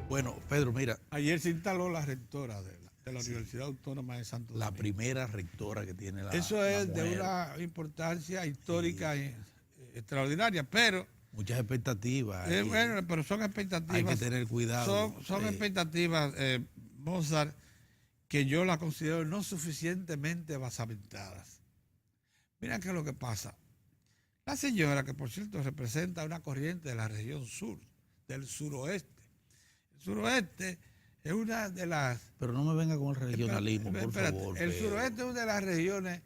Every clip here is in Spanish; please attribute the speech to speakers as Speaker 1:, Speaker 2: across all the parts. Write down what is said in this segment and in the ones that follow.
Speaker 1: Bueno, Pedro, mira,
Speaker 2: Ayer se instaló la rectora de la Universidad Autónoma de Santo
Speaker 1: la
Speaker 2: Domingo.
Speaker 1: primera rectora que tiene
Speaker 2: Eso
Speaker 1: la
Speaker 2: es de
Speaker 1: mujer.
Speaker 2: una importancia histórica extraordinaria, pero
Speaker 1: Muchas expectativas.
Speaker 2: bueno, pero son expectativas.
Speaker 1: Hay que tener cuidado.
Speaker 2: Son expectativas, Mozart, que yo las considero no suficientemente basamentadas. Mira qué es lo que pasa. La señora, que por cierto representa una corriente de la región sur, del suroeste. El suroeste es una de las...
Speaker 1: Pero no me venga con el regionalismo, por favor.
Speaker 2: El
Speaker 1: Pedro.
Speaker 2: suroeste es una de las regiones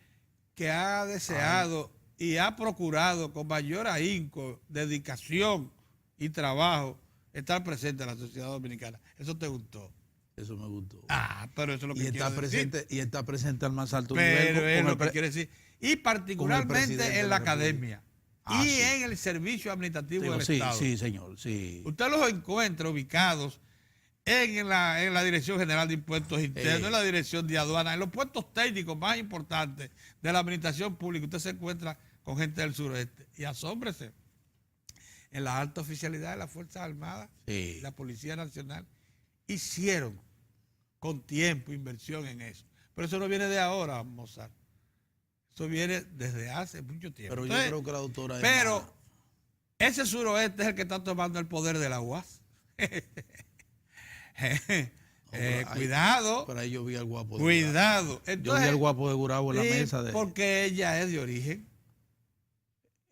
Speaker 2: que ha deseado y ha procurado con mayor ahínco, dedicación y trabajo estar presente en la sociedad dominicana. ¿Eso te gustó?
Speaker 1: Eso me gustó.
Speaker 2: Pero eso es lo que
Speaker 1: está presente,
Speaker 2: decir.
Speaker 1: Y está presente al más alto
Speaker 2: Pero
Speaker 1: nivel.
Speaker 2: es lo que quiere decir. Y particularmente en la academia. Y
Speaker 1: sí.
Speaker 2: en el servicio administrativo del
Speaker 1: sí,
Speaker 2: Estado.
Speaker 1: Sí, señor, sí.
Speaker 2: Usted los encuentra ubicados en la Dirección General de Impuestos Internos, en la Dirección de Aduanas, en los puestos técnicos más importantes de la administración pública. Usted se encuentra con gente del suroeste. Y asómbrese, en la alta oficialidad de las Fuerzas Armadas y la Policía Nacional hicieron con tiempo inversión en eso. Pero eso no viene de ahora, Mozart. Eso viene desde hace mucho tiempo.
Speaker 1: Pero
Speaker 2: entonces,
Speaker 1: yo creo que la doctora...
Speaker 2: Pero ese suroeste es el que está tomando el poder de la UAS. Cuidado.
Speaker 1: Pero ahí yo vi al guapo.
Speaker 2: Cuidado.
Speaker 1: Entonces, yo vi al guapo de Gurabo en la mesa.
Speaker 2: Porque ella es de origen.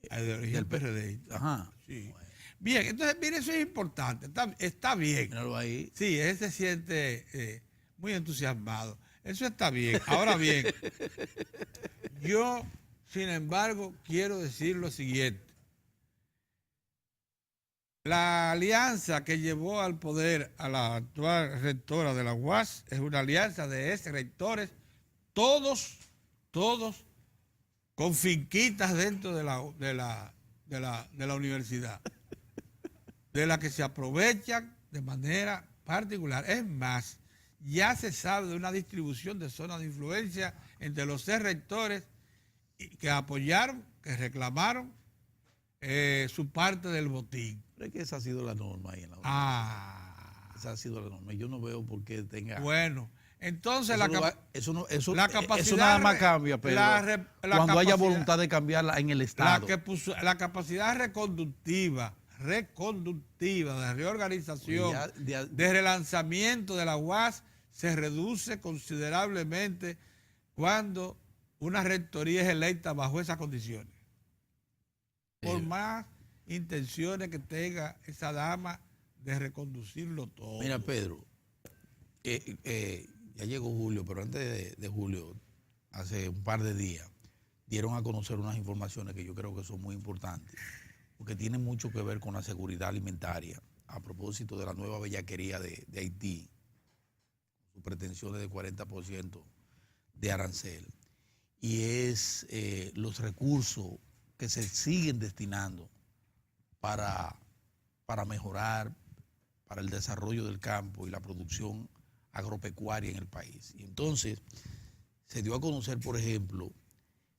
Speaker 2: Es de origen del PRD.
Speaker 1: Ajá.
Speaker 2: Sí. Bueno. Bien, entonces, mire, eso es importante. Está bien.
Speaker 1: Míralo ahí.
Speaker 2: Sí, él se siente muy entusiasmado. Eso está bien. Ahora bien, yo, sin embargo, quiero decir lo siguiente. La alianza que llevó al poder a la actual rectora de la UAS es una alianza de ex rectores, todos con finquitas dentro de la universidad, de la que se aprovechan de manera particular. Es más, ya se sabe de una distribución de zonas de influencia entre los 6 rectores que apoyaron, que reclamaron su parte del botín.
Speaker 1: Pero es que esa ha sido la norma ahí en la
Speaker 2: universidad.
Speaker 1: Esa ha sido la norma. Yo no veo por qué tenga...
Speaker 2: Bueno, entonces
Speaker 1: eso
Speaker 2: la capacidad...
Speaker 1: Eso nada más cambia, pero cuando haya voluntad de cambiarla en el Estado.
Speaker 2: La capacidad reconductiva de reorganización, de relanzamiento de la UAS se reduce considerablemente cuando una rectoría es electa bajo esas condiciones. Por más intenciones que tenga esa dama de reconducirlo todo.
Speaker 1: Mira, Pedro, ya llegó Julio, pero antes de Julio, hace un par de días, dieron a conocer unas informaciones que yo creo que son muy importantes, porque tienen mucho que ver con la seguridad alimentaria, a propósito de la nueva bellaquería de Haití, sus pretensiones de 40% de arancel, y es los recursos que se siguen destinando para mejorar, para el desarrollo del campo y la producción agropecuaria en el país. Y entonces se dio a conocer, por ejemplo,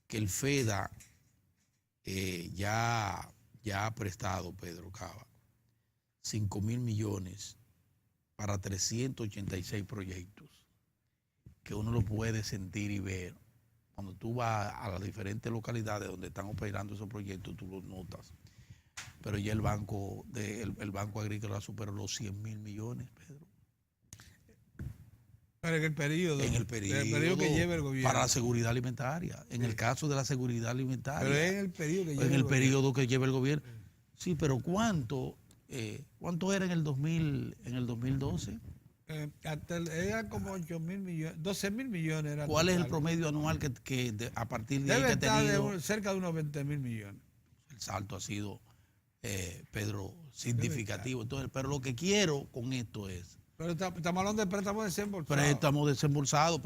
Speaker 1: que el FEDA ya ha prestado, Pedro Cava, 5.000 millones para 386 proyectos, que uno lo puede sentir y ver. Cuando tú vas a las diferentes localidades donde están operando esos proyectos, tú los notas. Pero ya el Banco Agrícola superó los 100.000 millones, Pedro.
Speaker 2: Pero en el periodo que lleva el gobierno.
Speaker 1: Para la seguridad alimentaria. En el caso de la seguridad alimentaria.
Speaker 2: Pero es en el periodo que lleva
Speaker 1: el periodo que lleva el gobierno. Sí, pero ¿cuánto era en el 2012?
Speaker 2: Era como 8.000 millones, 12.000 millones. Era
Speaker 1: ¿Cuál es el promedio anual que a partir de ahí
Speaker 2: debe
Speaker 1: que ha tenido?
Speaker 2: estar cerca de unos 20.000 millones.
Speaker 1: El salto ha sido, Pedro, significativo. Entonces, pero lo que quiero con esto es...
Speaker 2: Pero estamos hablando de préstamos desembolsados.
Speaker 1: Préstamos desembolsados,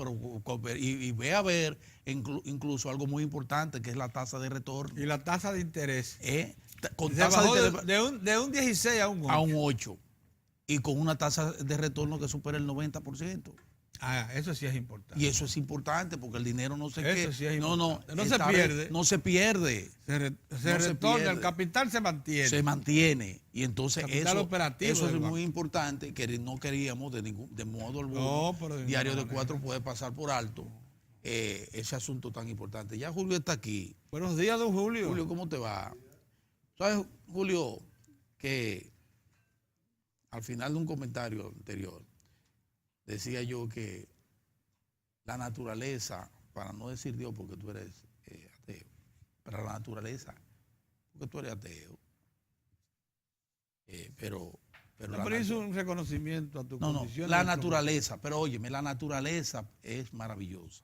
Speaker 1: y ve a ver incluso algo muy importante, que es la tasa de retorno.
Speaker 2: Y la tasa de interés.
Speaker 1: Con tasa
Speaker 2: de un 16 a un 8.
Speaker 1: A un 8. Y con una tasa de retorno que supera el 90%.
Speaker 2: Eso sí es importante.
Speaker 1: Y eso es importante porque el dinero no se
Speaker 2: Eso sí es
Speaker 1: no
Speaker 2: importante. No se pierde.
Speaker 1: No se pierde.
Speaker 2: Se retorna,
Speaker 1: pierde.
Speaker 2: el capital se mantiene.
Speaker 1: Se mantiene. Y entonces eso es muy importante, que no queríamos de modo alguno. El Diario de Cuatro puede pasar por alto ese asunto tan importante. Ya Julio está aquí.
Speaker 2: Buenos días, don Julio.
Speaker 1: Julio, ¿cómo te va? ¿Sabes, Julio, que al final de un comentario anterior decía yo que la naturaleza, para no decir Dios porque tú eres ateo, para la naturaleza, porque tú eres ateo, pero
Speaker 2: hizo un reconocimiento a tu condición.
Speaker 1: La naturaleza, pero óyeme, la naturaleza es maravillosa,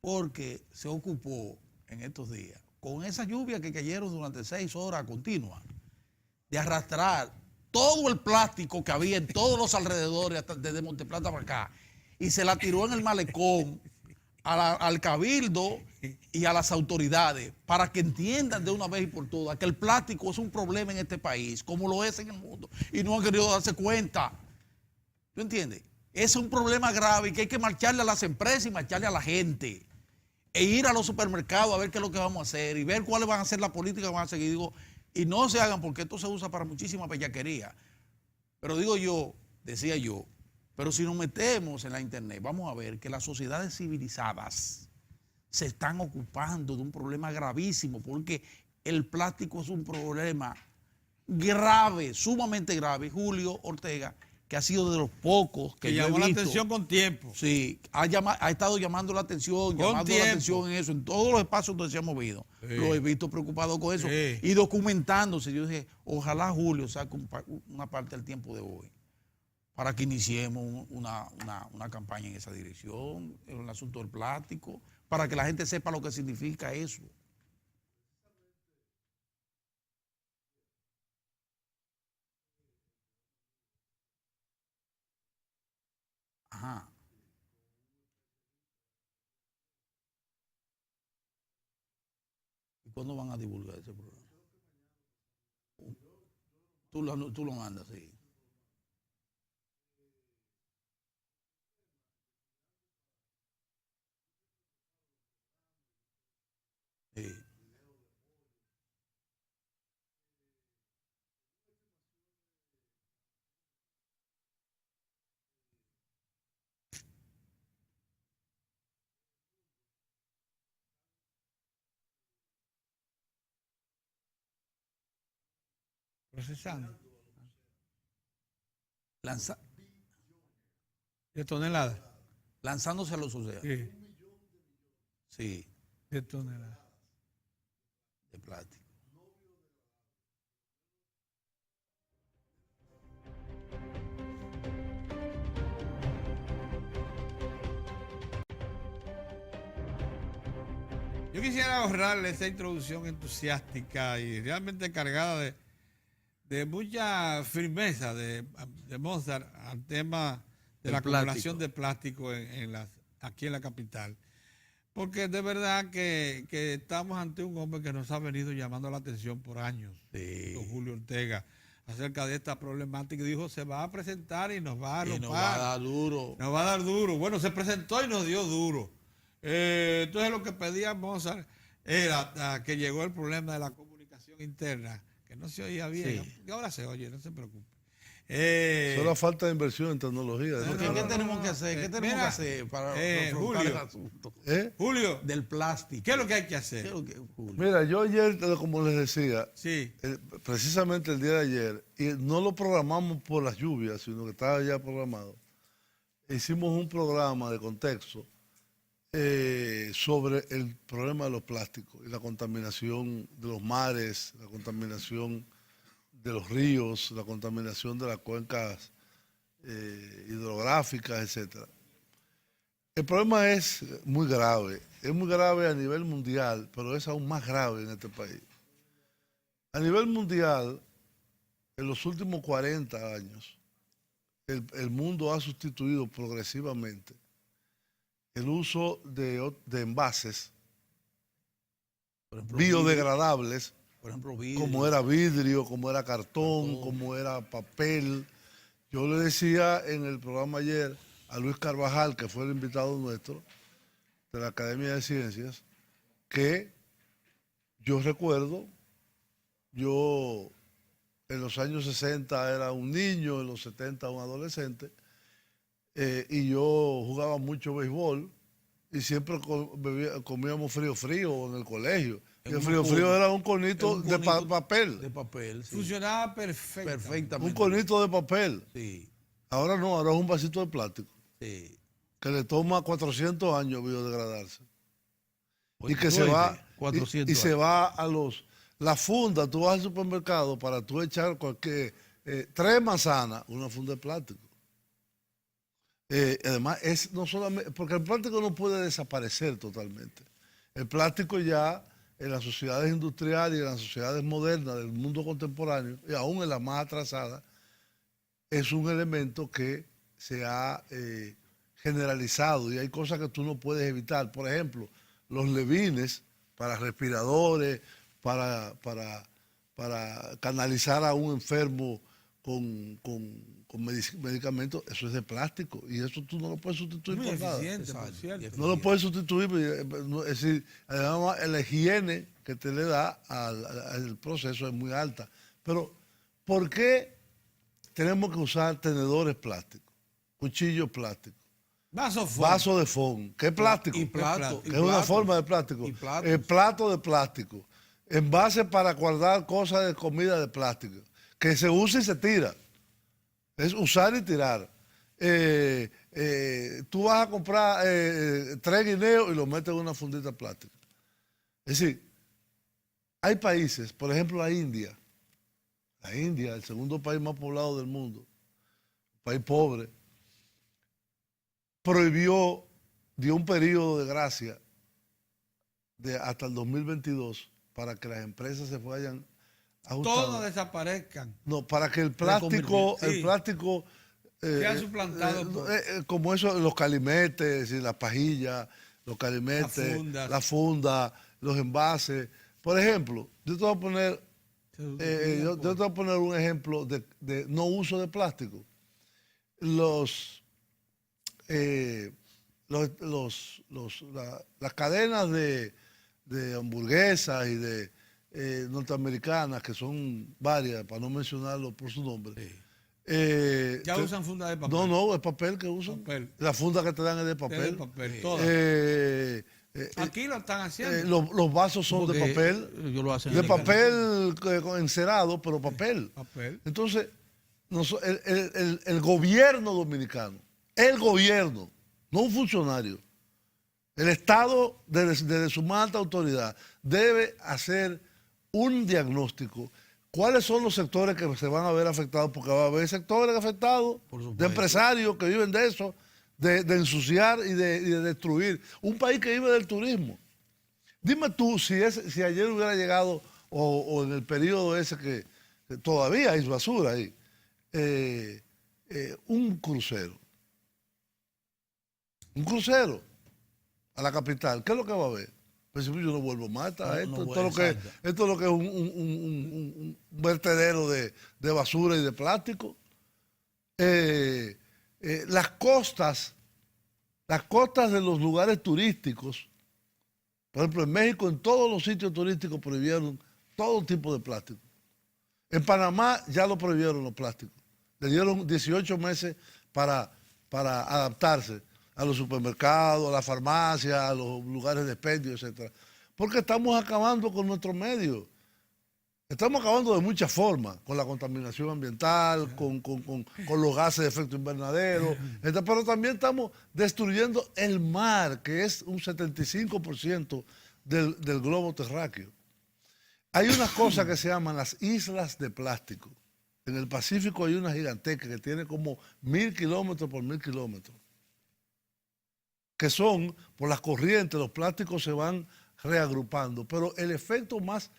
Speaker 1: porque se ocupó en estos días, con esa lluvia que cayeron durante 6 horas continuas, de arrastrar todo el plástico que había en todos los alrededores, hasta desde Monteplata para acá, y se la tiró en el malecón al cabildo y a las autoridades para que entiendan de una vez y por todas que el plástico es un problema en este país, como lo es en el mundo, y no han querido darse cuenta. ¿Tú entiendes? Es un problema grave y que hay que marcharle a las empresas y marcharle a la gente, e ir a los supermercados a ver qué es lo que vamos a hacer y ver cuáles van a ser las políticas que van a seguir. Digo, y no se hagan porque esto se usa para muchísima bellaquería. Pero digo yo, decía yo, pero si nos metemos en la internet, vamos a ver que las sociedades civilizadas se están ocupando de un problema gravísimo, porque el plástico es un problema grave, sumamente grave. Julio Ortega, que ha sido de los pocos que yo
Speaker 2: llamó
Speaker 1: he visto,
Speaker 2: la atención con tiempo.
Speaker 1: Sí, ha estado llamando la atención, en eso, en todos los espacios donde se ha movido. Sí. Lo he visto preocupado con eso, sí, y documentándose. Yo dije, ojalá Julio saque una parte del tiempo de hoy para que iniciemos una campaña en esa dirección, en el asunto del plástico, para que la gente sepa lo que significa eso. Ajá. ¿Y cuándo van a divulgar ese programa? Tú lo mandas, sí. Sí.
Speaker 2: Procesando.
Speaker 1: ¿De
Speaker 2: toneladas?
Speaker 1: Lanzándose a los océanos.
Speaker 2: Sí.
Speaker 1: Sí.
Speaker 2: De toneladas.
Speaker 1: De plástico.
Speaker 2: Yo quisiera ahorrarle esa introducción entusiástica y realmente cargada de mucha firmeza de Mozart al tema de la acumulación de plástico aquí en la capital. Porque de verdad que estamos ante un hombre que nos ha venido llamando la atención por años,
Speaker 1: sí,
Speaker 2: don Julio Ortega, acerca de esta problemática, y dijo, se va a presentar y nos va a arropar.
Speaker 1: Y nos va a dar duro.
Speaker 2: Nos va a dar duro. Bueno, se presentó y nos dio duro. Entonces lo que pedía Mozart era que llegó el problema de la comunicación interna, que no se oía bien, sí, y ahora se oye, no se preocupe.
Speaker 3: Solo falta de inversión en tecnología.
Speaker 1: ¿Qué tenemos que hacer? ¿Qué tenemos que hacer para afrontar el asunto?
Speaker 2: Julio,
Speaker 1: del plástico.
Speaker 2: ¿Qué es lo que hay que hacer?
Speaker 3: Mira, yo ayer, como les decía,
Speaker 2: sí,
Speaker 3: precisamente el día de ayer, y no lo programamos por las lluvias, sino que estaba ya programado, hicimos un programa de contexto sobre el problema de los plásticos y la contaminación de los mares, la contaminación de los ríos, la contaminación de las cuencas hidrográficas, etc. El problema es muy grave a nivel mundial, pero es aún más grave en este país. A nivel mundial, en los últimos 40 años, el mundo ha sustituido progresivamente el uso de envases, por ejemplo, biodegradables,
Speaker 1: por ejemplo, vidrio,
Speaker 3: como era vidrio, como era cartón, como era papel. Yo le decía en el programa ayer a Luis Carvajal, que fue el invitado nuestro de la Academia de Ciencias, que yo recuerdo, yo en los años 60 era un niño, en los 70 un adolescente, y yo jugaba mucho béisbol y siempre comíamos frío en el colegio. Y el frío era un conito de papel.
Speaker 1: De papel, sí.
Speaker 2: Funcionaba perfectamente.
Speaker 3: Un conito de papel.
Speaker 1: Sí,
Speaker 3: Ahora no, ahora es un vasito de plástico
Speaker 1: sí.
Speaker 3: que le toma 400 años biodegradarse.
Speaker 1: Pues,
Speaker 3: Y que
Speaker 1: tú
Speaker 3: se va,
Speaker 1: oíste, 400
Speaker 3: y se va a la funda. Tú vas al supermercado para tú echar cualquier 3 manzanas, una funda de plástico. Además, es no solamente, porque el plástico no puede desaparecer totalmente. El plástico ya en las sociedades industriales y en las sociedades modernas del mundo contemporáneo, y aún en las más atrasadas, es un elemento que se ha generalizado y hay cosas que tú no puedes evitar. Por ejemplo, los levines para respiradores, para canalizar a un enfermo con medicamentos, eso es de plástico y eso tú no lo puedes sustituir
Speaker 2: Muy
Speaker 3: por nada.
Speaker 2: eficiente, por cierto.
Speaker 3: No lo puedes sustituir, es decir, además la higiene que te le da al proceso es muy alta. Pero, ¿por qué tenemos que usar tenedores plásticos, cuchillos plásticos, vaso de foam? ¿Qué es plástico?
Speaker 1: Y plato.
Speaker 3: Que es una forma de plástico.
Speaker 1: Y platos.
Speaker 3: El plato de plástico. Envase para guardar cosas de comida de plástico. Que se usa y se tira. Es usar y tirar. Tú vas a comprar 3 guineos y los metes en una fundita plástica. Es decir, hay países, por ejemplo la India, el segundo país más poblado del mundo, país pobre, prohibió, dio un periodo de gracia hasta el 2022 para que las empresas se vayan ajustando.
Speaker 2: Todos desaparezcan.
Speaker 3: No, para que el plástico,
Speaker 2: sea suplantado
Speaker 3: como eso, los calimetes, y las pajillas, los calimetes, la funda, los envases. Por ejemplo, yo te voy a poner, un ejemplo de no uso de plástico. Las cadenas de hamburguesas y de norteamericanas, que son varias, para no mencionarlo por su nombre.
Speaker 2: Sí. ¿Ya usan funda de papel?
Speaker 3: No, es papel que usan.
Speaker 2: Papel.
Speaker 3: La funda que te dan es de papel.
Speaker 2: Es de papel, todas. Aquí lo están haciendo.
Speaker 3: Los vasos son de papel.
Speaker 1: Yo lo hacen
Speaker 3: De papel encerado, pero papel.
Speaker 2: Papel.
Speaker 3: Entonces, el gobierno dominicano, el gobierno, no un funcionario, el Estado, desde su más alta autoridad, debe hacer un diagnóstico. ¿Cuáles son los sectores que se van a ver afectados? Porque va a haber sectores afectados, de empresarios que viven de eso, de ensuciar y de destruir. Un país que vive del turismo. Dime tú, si ayer hubiera llegado, o en el periodo ese que todavía hay basura ahí, un crucero a la capital, ¿qué es lo que va a haber? Pues yo no vuelvo más a esto. Esto es lo que es un vertedero de basura y de plástico. Las costas de los lugares turísticos, por ejemplo, en México, en todos los sitios turísticos prohibieron todo tipo de plástico. En Panamá ya lo prohibieron los plásticos. Le dieron 18 meses para adaptarse a los supermercados, a las farmacias, a los lugares de expendio, etc. Porque estamos acabando con nuestro medio. Estamos acabando de muchas formas, con la contaminación ambiental, con los gases de efecto invernadero, pero también estamos destruyendo el mar, que es un 75% del globo terráqueo. Hay unas cosas que se llaman las islas de plástico. En el Pacífico hay una gigantesca que tiene como 1000 kilómetros por 1000 kilómetros, que son, por las corrientes, los plásticos se van reagrupando, pero el efecto más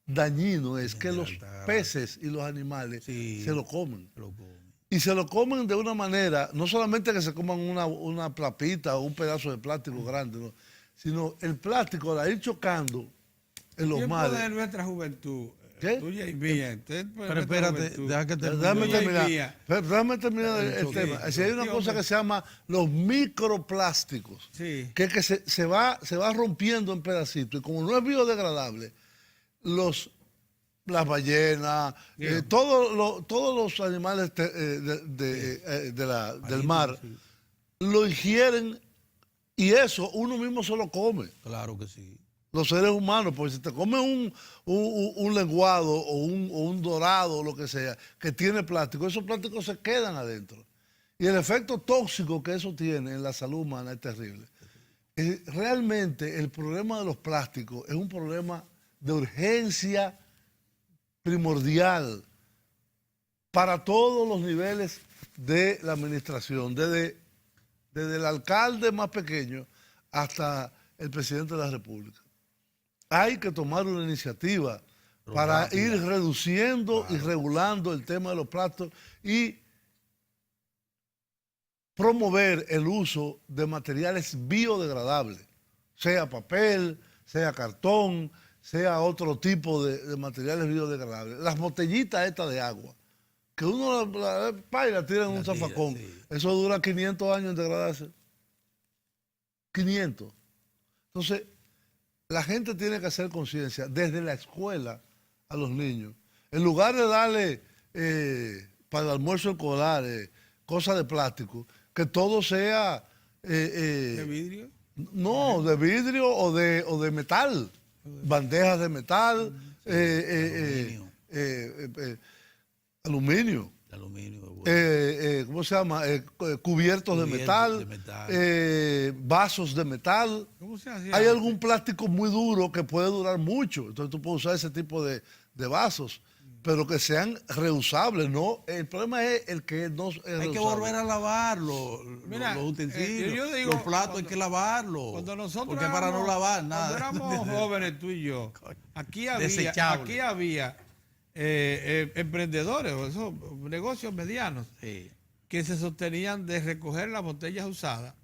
Speaker 3: dañino es que los peces y los animales se lo comen. Y se lo comen de una manera, no solamente que se coman una plapita o un pedazo de plástico grande, no, sino el plástico al ir chocando en los mares.
Speaker 2: ¿Tiempo de nuestra juventud
Speaker 3: ¿Qué?
Speaker 2: Tuya y mía.
Speaker 1: Pero espérate, deja que termine.
Speaker 3: Déjame
Speaker 2: Tuya y
Speaker 3: terminar.
Speaker 2: mía.
Speaker 3: Déjame terminar el
Speaker 2: Sí,
Speaker 3: tema. Si hay una
Speaker 2: sí,
Speaker 3: cosa
Speaker 2: hombre.
Speaker 3: que se llama los microplásticos,
Speaker 2: Sí.
Speaker 3: que es que se va rompiendo en pedacitos, y como no es biodegradable, las ballenas,
Speaker 2: Bien.
Speaker 3: todos los animales del mar lo ingieren, y eso uno mismo se lo come.
Speaker 1: Claro que sí.
Speaker 3: Los seres humanos, porque si te comes un lenguado o un dorado o lo que sea, que tiene plástico, esos plásticos se quedan adentro. Y el efecto tóxico que eso tiene en la salud humana es terrible. Realmente el problema de los plásticos es un problema de urgencia primordial para todos los niveles de la administración, desde el alcalde más pequeño hasta el presidente de la República. Hay que tomar una iniciativa para ir reduciendo y regulando el tema de los plásticos y promover el uso de materiales biodegradables, sea papel, sea cartón, sea otro tipo de materiales biodegradables. Las botellitas estas de agua, que uno la tira en un zafacón,
Speaker 1: sí.
Speaker 3: eso dura 500 años en degradarse. 500. Entonces, la gente tiene que hacer conciencia desde la escuela a los niños. En lugar de darle para el almuerzo escolar cosas de plástico, que todo sea...
Speaker 2: ¿De vidrio?
Speaker 3: No, de vidrio o de metal. Bandejas de metal, aluminio. ¿Cómo se llama? Cubiertos de metal, vasos de metal.
Speaker 2: ¿Cómo se hacía?
Speaker 3: Hay algún plástico muy duro que puede durar mucho, entonces tú puedes usar ese tipo de vasos, pero que sean reusables, ¿no? El problema es el que no es reusable.
Speaker 1: Hay que volver a lavar los utensilios,
Speaker 2: yo digo,
Speaker 1: los platos hay que lavarlos.
Speaker 2: Cuando nosotros
Speaker 1: porque para no lavar nada.
Speaker 2: Cuando éramos jóvenes, tú y yo, aquí había
Speaker 1: Desechable.
Speaker 2: emprendedores, o esos negocios medianos,
Speaker 1: Sí.
Speaker 2: que se sostenían de recoger las botellas usadas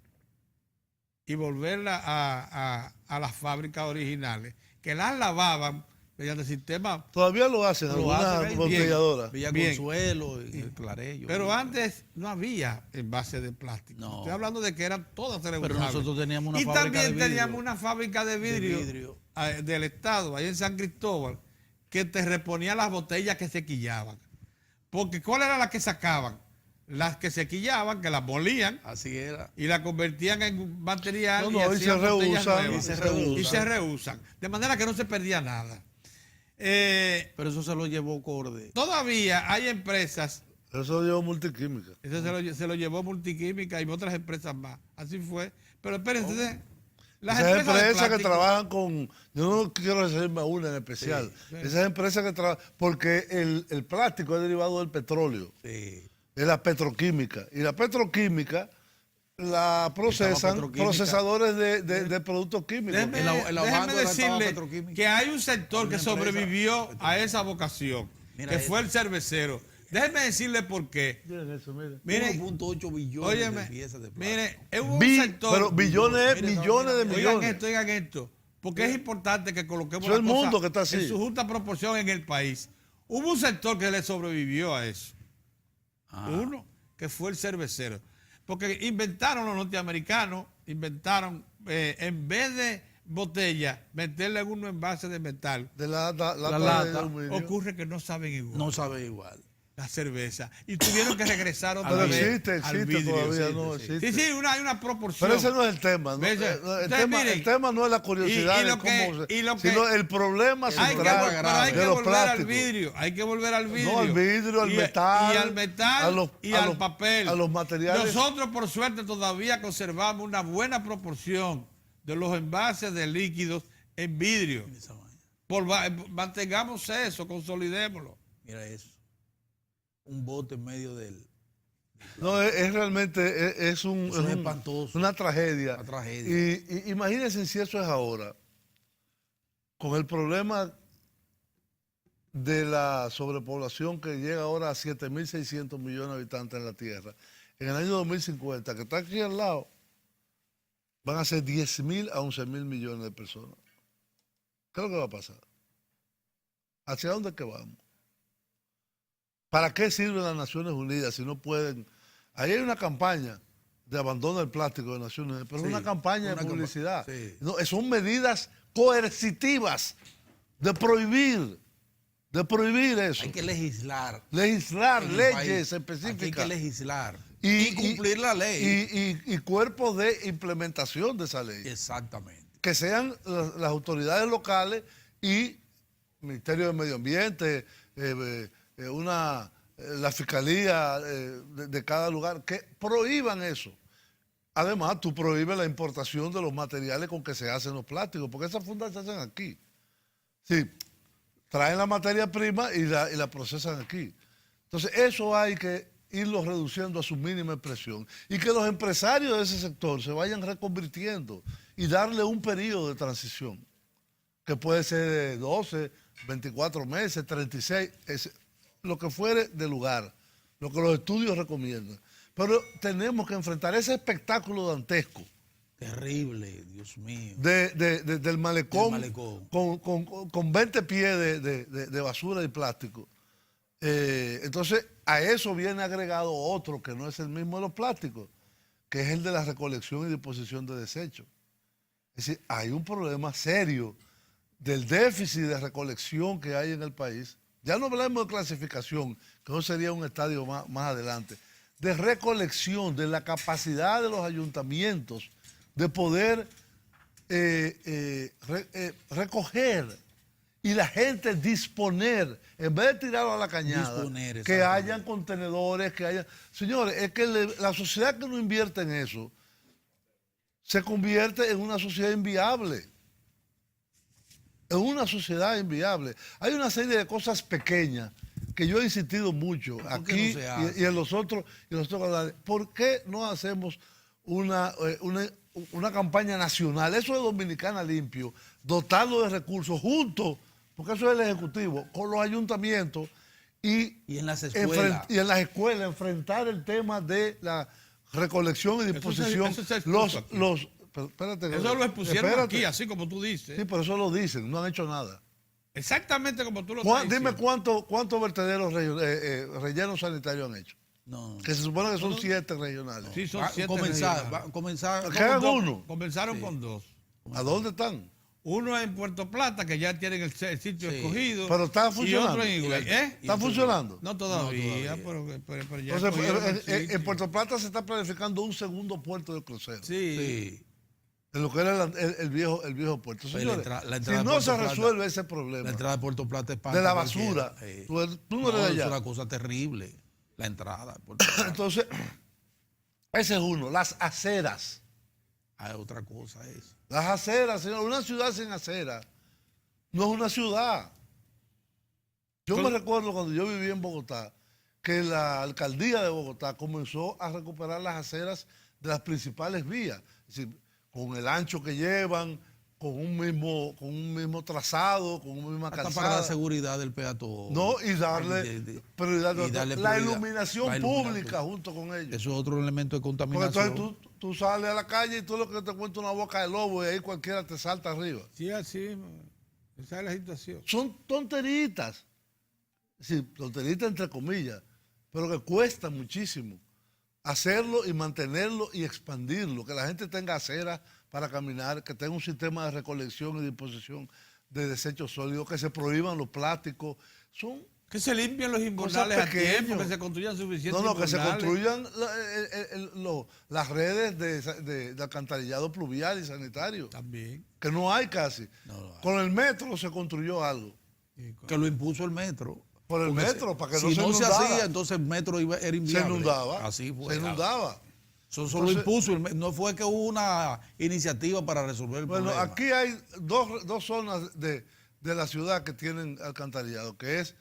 Speaker 2: y volverlas a las fábricas originales, que las lavaban mediante sistema.
Speaker 3: Todavía lo hacen,
Speaker 1: Lo
Speaker 3: algunas
Speaker 1: hacen,
Speaker 3: botelladoras.
Speaker 1: Villa
Speaker 2: Bien.
Speaker 1: Consuelo, y el Clarello.
Speaker 2: Pero antes no había envase de plástico.
Speaker 1: No.
Speaker 2: Estoy hablando de que eran todas
Speaker 1: Pero
Speaker 2: reusables.
Speaker 1: nosotros teníamos una
Speaker 2: y
Speaker 1: fábrica
Speaker 2: también
Speaker 1: de vidrio.
Speaker 2: teníamos una fábrica de vidrio,
Speaker 1: vidrio.
Speaker 2: Del Estado, ahí en San Cristóbal, que te reponía las botellas que se quillaban. Porque ¿cuál era la que sacaban? Las que se quillaban, que las molían
Speaker 1: Así era.
Speaker 2: y la convertían en material
Speaker 3: No,
Speaker 2: y
Speaker 3: y
Speaker 2: hacían
Speaker 3: se
Speaker 2: botellas
Speaker 3: reusan,
Speaker 2: nuevas. Y se reusan. De manera que no se perdía nada.
Speaker 1: Pero eso se lo llevó Corde.
Speaker 2: Todavía hay empresas,
Speaker 3: Eso lo llevó Multiquímica.
Speaker 2: eso se lo llevó Multiquímica y otras empresas más. Así fue. Pero espérense, las
Speaker 3: Esas
Speaker 2: empresas de
Speaker 3: empresas que
Speaker 2: plástico-
Speaker 3: trabajan con... Yo no quiero referirme a una en especial.
Speaker 2: Sí.
Speaker 3: Esas empresas que trabajan... Porque el plástico es derivado del petróleo.
Speaker 1: Sí.
Speaker 3: Es la petroquímica. Y la petroquímica la procesan
Speaker 1: Petroquímica.
Speaker 3: procesadores de productos químicos.
Speaker 2: Déjeme,
Speaker 1: En la
Speaker 2: déjeme
Speaker 1: banda estaba
Speaker 2: decirle
Speaker 1: Petroquímica.
Speaker 2: que hay un sector que
Speaker 1: Una empresa
Speaker 2: sobrevivió a esa vocación,
Speaker 1: Mira
Speaker 2: que
Speaker 1: eso.
Speaker 2: fue el cervecero. Déjeme decirle por qué.
Speaker 3: Miren eso, miren.
Speaker 2: Mire,
Speaker 1: 1.8 billones
Speaker 2: óyeme,
Speaker 1: de piezas de plástico.
Speaker 2: mire, hubo un sector.
Speaker 3: Pero billones,
Speaker 1: Mire,
Speaker 3: millones de
Speaker 2: Oigan
Speaker 3: millones.
Speaker 2: esto, porque es importante que coloquemos
Speaker 3: Eso es
Speaker 2: las
Speaker 3: el
Speaker 2: cosas
Speaker 3: mundo que está así.
Speaker 2: en su justa proporción en el país. Hubo un sector que le sobrevivió a eso. Uno, que fue el cervecero. Porque inventaron los norteamericanos, en vez de botella, meterle en unos envases de metal.
Speaker 3: De la
Speaker 1: La
Speaker 3: de
Speaker 1: lata.
Speaker 3: aluminio.
Speaker 2: Ocurre que no saben igual
Speaker 1: No sabe igual.
Speaker 2: la cerveza. Y tuvieron que regresar otra
Speaker 3: Pero
Speaker 2: vez
Speaker 3: existe
Speaker 2: al vidrio.
Speaker 3: todavía,
Speaker 2: Sí,
Speaker 3: no
Speaker 2: sí.
Speaker 3: existe.
Speaker 2: Sí, hay una proporción.
Speaker 3: Pero ese no es el tema. ¿no?
Speaker 2: ¿Ves?
Speaker 3: El
Speaker 2: Entonces, miren,
Speaker 3: el tema no es la curiosidad
Speaker 2: y lo
Speaker 3: de
Speaker 2: que-
Speaker 3: cómo
Speaker 2: y lo que-
Speaker 3: sino el problema
Speaker 2: Hay que,
Speaker 3: central
Speaker 2: pero hay
Speaker 3: de
Speaker 2: que
Speaker 3: los
Speaker 2: volver al
Speaker 3: plásticos.
Speaker 2: vidrio. Hay que volver al vidrio.
Speaker 3: No, al vidrio, al
Speaker 2: Y-
Speaker 3: metal,
Speaker 2: Y al metal y al papel.
Speaker 3: a los materiales.
Speaker 2: Nosotros, por suerte, todavía conservamos una buena proporción de los envases de líquidos en vidrio.
Speaker 1: Esa vaina.
Speaker 2: Mantengamos eso, consolidémoslo.
Speaker 1: Mira eso. Un bote en medio del...
Speaker 3: No, es realmente es
Speaker 1: Eso es espantoso.
Speaker 3: una tragedia.
Speaker 1: Una tragedia.
Speaker 3: Y imagínense si eso es ahora, con el problema de la sobrepoblación que llega ahora a 7.600 millones de habitantes en la Tierra. En el año 2050, que está aquí al lado, van a ser 10.000 a 11.000 millones de personas. ¿Qué es lo que va a pasar? ¿Hacia dónde es que vamos? ¿Para qué sirven las Naciones Unidas si no pueden? Ahí hay una campaña de abandono del plástico de Naciones Unidas, pero
Speaker 1: Sí,
Speaker 3: es una campaña de publicidad.
Speaker 1: sí.
Speaker 3: No, son medidas coercitivas de prohibir eso.
Speaker 1: Hay que legislar.
Speaker 3: Legislar
Speaker 1: en el
Speaker 3: leyes
Speaker 1: país.
Speaker 3: específicas.
Speaker 1: Aquí hay que legislar.
Speaker 3: Y-
Speaker 1: Y cumplir la ley.
Speaker 3: Y cuerpos de implementación de esa ley.
Speaker 1: Exactamente.
Speaker 3: Que sean las autoridades locales y Ministerio de Medio Ambiente, la Fiscalía de cada lugar, que prohíban eso. Además, tú prohíbes la importación de los materiales con que se hacen los plásticos, porque esas fundas se hacen aquí. Sí, traen la materia prima y la procesan aquí. Entonces, eso hay que irlo reduciendo a su mínima expresión y que los empresarios de ese sector se vayan reconvirtiendo y darle un periodo de transición, que puede ser de 12, 24 meses, 36, lo que fuere de lugar, lo que los estudios recomiendan. Pero tenemos que enfrentar ese espectáculo dantesco.
Speaker 1: Terrible, Dios mío.
Speaker 3: Del malecón,
Speaker 1: Del malecón.
Speaker 3: con 20 pies de basura y plástico. Entonces, a eso viene agregado otro que no es el mismo de los plásticos, que es el de la recolección y disposición de desechos. Es decir, hay un problema serio del déficit de recolección que hay en el país. Ya no hablamos de clasificación, que eso sería un estadio más adelante, de recolección, de la capacidad de los ayuntamientos de poder recoger y la gente disponer, en vez de tirarlo a la cañada,
Speaker 1: Disponer,
Speaker 3: que hayan contenedores, que haya... Señores, es que la sociedad que no invierte en eso se convierte en una sociedad inviable. En una sociedad inviable. Hay una serie de cosas pequeñas que yo he insistido mucho aquí y en los otros canales. ¿Por qué no hacemos una campaña nacional? Eso es Dominicana Limpio, dotarlo de recursos juntos, porque eso es el Ejecutivo, con los ayuntamientos y
Speaker 1: en las escuelas.
Speaker 3: Enfrentar el tema de la recolección y disposición.
Speaker 2: Eso lo expusieron aquí, así como tú dices.
Speaker 3: Sí, pero eso lo dicen, no han hecho nada.
Speaker 2: Exactamente como tú lo estás
Speaker 3: Dime
Speaker 2: diciendo.
Speaker 3: cuántos vertederos rellenos sanitarios han hecho.
Speaker 1: No.
Speaker 3: Que se supone que son 7 regionales.
Speaker 2: Sí, son 7
Speaker 1: comenzar.
Speaker 3: Que hagan uno.
Speaker 2: Comenzaron con 2.
Speaker 3: ¿A dónde están?
Speaker 2: Uno es en Puerto Plata, que ya tienen el sitio escogido.
Speaker 3: Pero está funcionando.
Speaker 2: Y otro en Higüey.
Speaker 3: ¿Está funcionando?
Speaker 2: No todavía, pero ya.
Speaker 3: Entonces, en Puerto Plata se está planificando un segundo puerto de crucero.
Speaker 1: Sí.
Speaker 3: En lo que era el viejo puerto. Señores, si no se resuelve ese problema.
Speaker 1: La entrada de Puerto Plata es parte
Speaker 3: de la basura. Tú no eres de allá.
Speaker 1: Es una cosa terrible. La entrada.
Speaker 3: Entonces, ese es uno. Las aceras.
Speaker 1: Hay otra cosa es.
Speaker 3: Las aceras, señor. Una ciudad sin aceras no es una ciudad. Yo me recuerdo cuando yo vivía en Bogotá, que la alcaldía de Bogotá comenzó a recuperar las aceras de las principales vías. Es decir, con el ancho que llevan, con un mismo trazado, con una misma calzada.
Speaker 1: Para la seguridad del peatón.
Speaker 3: No, y darle prioridad. La iluminación pública junto con ellos.
Speaker 1: Eso es otro elemento de contaminación.
Speaker 3: Porque entonces tú sales a la calle y tú lo que te encuentras una boca de lobo y ahí cualquiera te salta arriba.
Speaker 2: Sí, así. Esa es la situación.
Speaker 3: Son tonteritas. Sí, tonteritas entre comillas, pero que cuesta muchísimo hacerlo y mantenerlo y expandirlo, que la gente tenga aceras para caminar, que tenga un sistema de recolección y disposición de desechos sólidos, que se prohíban los plásticos. Son
Speaker 2: que se limpien los invernales a tiempo, que se construyan suficientes
Speaker 3: que se construyan las redes de alcantarillado pluvial y sanitario.
Speaker 2: También.
Speaker 3: Que no hay casi. Con el metro se construyó algo.
Speaker 1: Que lo impuso el metro.
Speaker 3: Por el metro, para que no se
Speaker 1: inundara.
Speaker 3: Si no se
Speaker 1: hacía, entonces el metro era inviable.
Speaker 3: Se inundaba.
Speaker 1: Así fue.
Speaker 3: Se inundaba.
Speaker 1: Eso lo impuso. No fue que hubo una iniciativa para resolver el problema.
Speaker 3: Bueno, aquí hay dos zonas de la ciudad que tienen alcantarillado, que es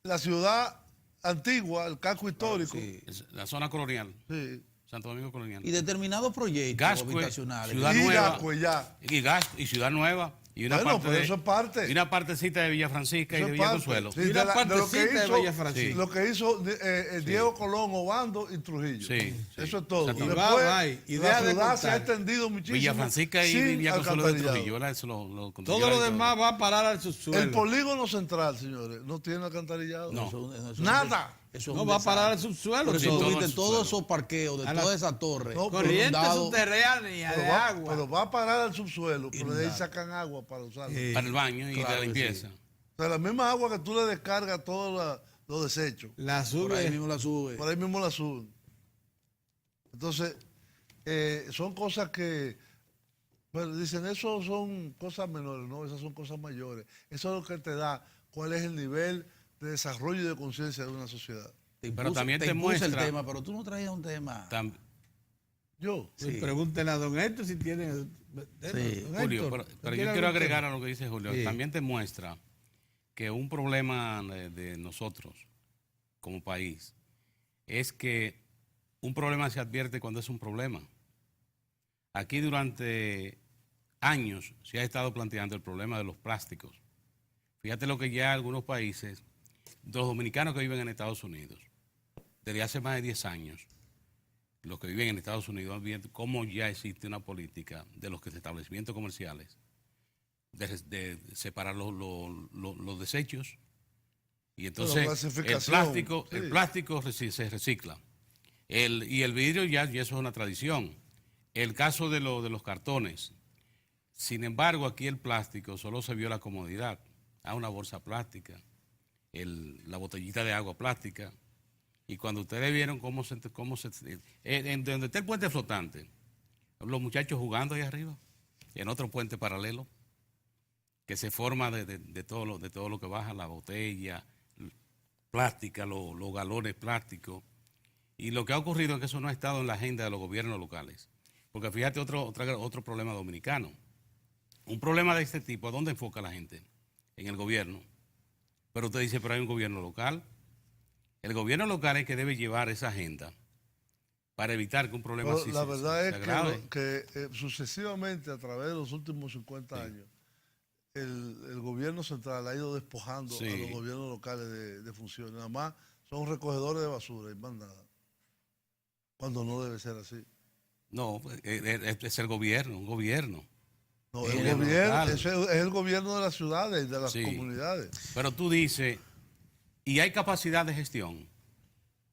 Speaker 3: la ciudad antigua, el casco histórico.
Speaker 4: Sí. La zona colonial.
Speaker 3: Sí.
Speaker 4: Santo Domingo Colonial.
Speaker 1: Y determinados proyectos habitacionales.
Speaker 4: Ciudad Nueva.
Speaker 3: Y Gascue ya.
Speaker 4: Y Ciudad Nueva. y una
Speaker 3: Bueno,
Speaker 4: parte
Speaker 3: pero
Speaker 4: de,
Speaker 3: eso es parte.
Speaker 4: y una partecita de Villa Francisca y
Speaker 3: Eso
Speaker 4: de
Speaker 3: es
Speaker 4: Villa
Speaker 3: parte.
Speaker 4: Consuelo.
Speaker 3: Sí,
Speaker 2: Y una
Speaker 3: de lo que
Speaker 2: partecita de
Speaker 3: hizo,
Speaker 2: Villa Francisca.
Speaker 3: lo que hizo Diego Colón, Obando y Trujillo.
Speaker 4: Sí, sí,
Speaker 3: Eso es todo.
Speaker 4: exactamente.
Speaker 3: Después,
Speaker 2: Bye, bye.
Speaker 3: la
Speaker 2: Idea de
Speaker 3: ciudad se ha
Speaker 2: contar.
Speaker 3: extendido muchísimo.
Speaker 4: Villa Francisca y
Speaker 3: sin
Speaker 4: Villa Consuelo de
Speaker 3: alcantarillado.
Speaker 4: Trujillo, ¿verdad? Eso lo construyó
Speaker 2: Todo lo
Speaker 4: la
Speaker 2: demás
Speaker 4: dictadura.
Speaker 2: va a parar al subsuelo.
Speaker 3: El polígono central, señores, no tiene alcantarillado.
Speaker 4: No.
Speaker 3: Nada.
Speaker 1: Eso es
Speaker 2: No
Speaker 1: un
Speaker 2: va a parar al
Speaker 1: desastre.
Speaker 2: subsuelo.
Speaker 1: Por eso
Speaker 4: Sí,
Speaker 1: tú
Speaker 4: todo
Speaker 1: viste
Speaker 4: el
Speaker 1: todos
Speaker 4: suelo.
Speaker 1: esos parqueos de
Speaker 2: A la-
Speaker 1: toda esa torre.
Speaker 3: No,
Speaker 2: Corriente
Speaker 1: inundado.
Speaker 2: subterránea de agua.
Speaker 3: Pero va a parar al subsuelo, pero de ahí
Speaker 1: Inundado.
Speaker 3: sacan agua para usarlo.
Speaker 2: Sí.
Speaker 4: Para el baño y
Speaker 1: Claro
Speaker 4: la
Speaker 1: que
Speaker 4: limpieza.
Speaker 3: O sea, la misma agua que tú le descargas a todos los desechos,
Speaker 2: La
Speaker 1: Por ahí
Speaker 2: sube.
Speaker 1: mismo la sube.
Speaker 3: por ahí mismo la suben. Entonces, son cosas que, bueno, dicen, eso son cosas menores, no, esas son cosas mayores. Eso es lo que te da cuál es el nivel de desarrollo y de conciencia de una sociedad.
Speaker 4: Pero también te
Speaker 1: impuse el
Speaker 4: muestra-
Speaker 1: tema, pero tú no traías un tema.
Speaker 4: Tam-
Speaker 3: Yo,
Speaker 1: Sí.
Speaker 2: Pregúntenle a don Héctor si tiene.
Speaker 1: Sí.
Speaker 2: Don
Speaker 4: Julio,
Speaker 2: Héctor,
Speaker 4: pero
Speaker 2: ¿tiene
Speaker 4: yo quiero
Speaker 2: algún
Speaker 4: agregar
Speaker 2: tema?
Speaker 4: a lo que dice Julio.
Speaker 2: Sí.
Speaker 4: También te muestra que un problema de nosotros como país es que un problema se advierte cuando es un problema. Aquí durante años se ha estado planteando el problema de los plásticos. Fíjate lo que ya algunos países, los dominicanos que viven en Estados Unidos, desde hace más de 10 años, los que viven en Estados Unidos han visto cómo ya existe una política de los establecimientos comerciales de separar los desechos y entonces
Speaker 3: clasificación, sí.
Speaker 4: el plástico se recicla. Y el vidrio ya eso es una tradición. El caso de los cartones. Sin embargo, aquí el plástico solo se vio la comodidad. Una bolsa plástica, la botellita de agua plástica. Y cuando ustedes vieron en donde está el puente flotante, los muchachos jugando ahí arriba, en otro puente paralelo, que se forma de todo lo que baja, la botella plástica, los galones plásticos. Y lo que ha ocurrido es que eso no ha estado en la agenda de los gobiernos locales. Porque fíjate otro problema dominicano. Un problema de este tipo, ¿a dónde enfoca la gente? En el gobierno. Pero usted dice, pero hay un gobierno local. El gobierno local es que debe llevar esa agenda para evitar que un problema
Speaker 3: pero
Speaker 4: así
Speaker 3: la verdad
Speaker 4: se
Speaker 3: es
Speaker 4: agrave.
Speaker 3: que sucesivamente, a través de los últimos 50 años, el gobierno central ha ido despojando
Speaker 4: Sí.
Speaker 3: a los gobiernos locales de funciones. Nada más son recogedores de basura y más nada. Cuando no debe ser así.
Speaker 4: No, es el gobierno, un gobierno.
Speaker 3: No,
Speaker 4: El
Speaker 3: el
Speaker 4: gobierno
Speaker 3: gobierno,
Speaker 4: local.
Speaker 3: ese es el gobierno de las ciudades y de las
Speaker 4: Sí.
Speaker 3: comunidades.
Speaker 4: Pero tú dices, y hay capacidad de gestión.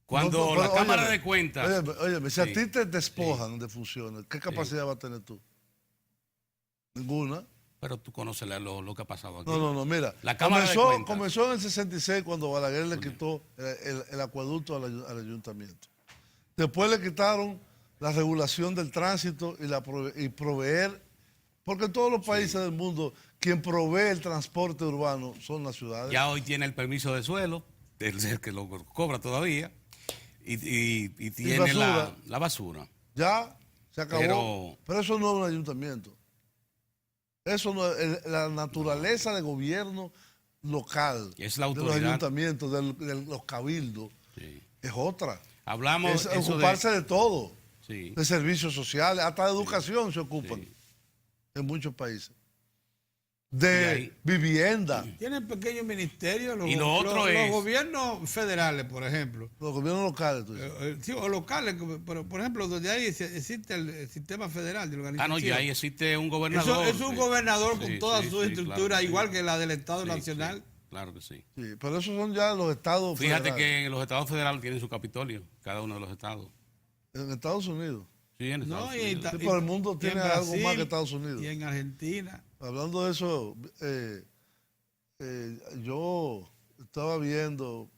Speaker 4: Cuando
Speaker 3: No, pero,
Speaker 4: la Cámara
Speaker 3: óyeme,
Speaker 4: de Cuentas...
Speaker 3: óyeme, si a
Speaker 4: Sí.
Speaker 3: ti te despojan de funciones, ¿qué capacidad va a tener tú? Ninguna.
Speaker 4: Pero tú conoces lo que ha pasado aquí.
Speaker 3: No, mira.
Speaker 4: La Cámara de Cuentas.
Speaker 3: Comenzó en el 66 cuando Balaguer le quitó el acueducto al ayuntamiento. Después le quitaron la regulación del tránsito y proveer, porque en todos los países del mundo, quien provee el transporte urbano son las ciudades.
Speaker 4: Ya hoy tiene el permiso de suelo, el que lo cobra todavía, y tiene
Speaker 3: basura.
Speaker 4: la basura.
Speaker 3: Ya, se acabó.
Speaker 4: Pero-
Speaker 3: Pero eso no es un ayuntamiento. Eso no es la naturaleza de gobierno local,
Speaker 4: Es la
Speaker 3: de los
Speaker 4: autoridad.
Speaker 3: ayuntamientos, de los cabildos,
Speaker 4: Sí.
Speaker 3: es otra.
Speaker 4: Hablamos
Speaker 3: Es
Speaker 4: eso
Speaker 3: ocuparse de todo,
Speaker 4: Sí.
Speaker 3: de servicios sociales, hasta de educación se ocupan
Speaker 4: Sí.
Speaker 3: en muchos países.
Speaker 4: Y
Speaker 3: De
Speaker 4: ahí-
Speaker 3: vivienda.
Speaker 2: Tienen pequeños ministerios.
Speaker 4: Y lo otro es-
Speaker 2: los gobiernos federales, por ejemplo.
Speaker 3: Los gobiernos locales, tú dices.
Speaker 2: Sí, o locales, pero por ejemplo, donde ahí existe el sistema federal de organización.
Speaker 4: No, ya ahí existe un
Speaker 2: Eso
Speaker 4: gobernador.
Speaker 2: es un
Speaker 4: sí.
Speaker 2: gobernador con
Speaker 4: Sí,
Speaker 2: toda
Speaker 4: sí,
Speaker 2: su
Speaker 4: sí,
Speaker 2: estructura,
Speaker 4: claro, sí.
Speaker 2: igual que la del Estado
Speaker 4: Sí,
Speaker 2: Nacional.
Speaker 4: sí, claro que sí.
Speaker 3: Sí, pero esos son ya los estados
Speaker 4: Fíjate
Speaker 3: federales.
Speaker 4: que los estados federales tienen su Capitolio, cada uno de los estados.
Speaker 3: En Estados Unidos.
Speaker 4: Sí, en
Speaker 2: No,
Speaker 4: Estados
Speaker 2: y
Speaker 4: Unidos.
Speaker 3: Sí, pero el mundo
Speaker 2: y
Speaker 3: tiene
Speaker 2: en
Speaker 3: algo más
Speaker 2: Brasil,
Speaker 3: que Estados Unidos.
Speaker 2: Y en Argentina.
Speaker 3: Hablando de eso, yo estaba viendo,